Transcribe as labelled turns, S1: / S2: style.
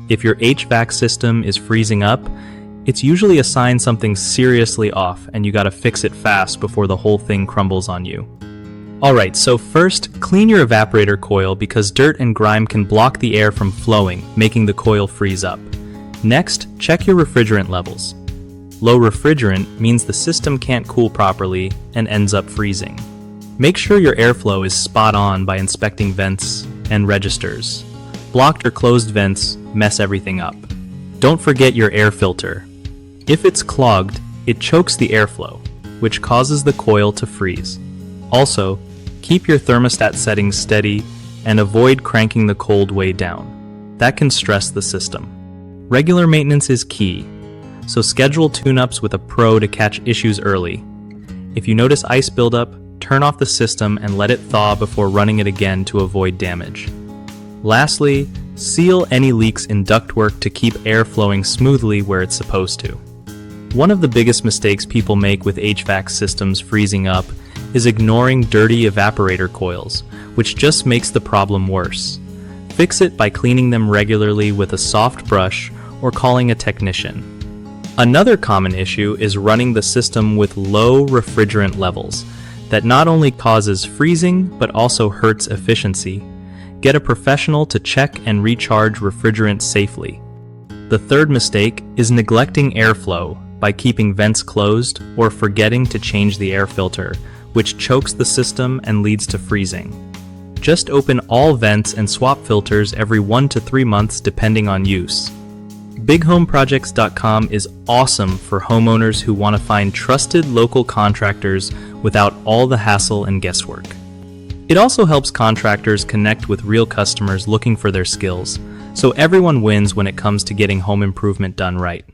S1: If your HVAC system is freezing up, it's usually a sign something's seriously off and you gotta fix it fast before the whole thing crumbles on you. Alright, so first, clean your evaporator coil because dirt and grime can block the air from flowing, making the coil freeze up. Next, check your refrigerant levels. Low refrigerant means the system can't cool properly and ends up freezing. Make sure your airflow is spot on by inspecting vents and registers. Blocked or closed vents mess everything up. Don't forget your air filter. If it's clogged, it chokes the airflow, which causes the coil to freeze. Also, keep your thermostat settings steady and avoid cranking the cold way down. That can stress the system. Regular maintenance is key, so schedule tune-ups with a pro to catch issues early. If you notice ice buildup, turn off the system and let it thaw before running it again to avoid damage. Lastly, seal any leaks in ductwork to keep air flowing smoothly where it's supposed to. One of the biggest mistakes people make with HVAC systems freezing up is ignoring dirty evaporator coils, which just makes the problem worse. Fix it by cleaning them regularly with a soft brush or calling a technician. Another common issue is running the system with low refrigerant levels that not only causes freezing but also hurts efficiency. Get a professional to check and recharge refrigerant safely. The third mistake is neglecting airflow by keeping vents closed or forgetting to change the air filter, which chokes the system and leads to freezing. Just open all vents and swap filters every 1 to 3 months depending on use. BigHomeProjects.com is awesome for homeowners who want to find trusted local contractors without all the hassle and guesswork. It also helps contractors connect with real customers looking for their skills, so everyone wins when it comes to getting home improvement done right.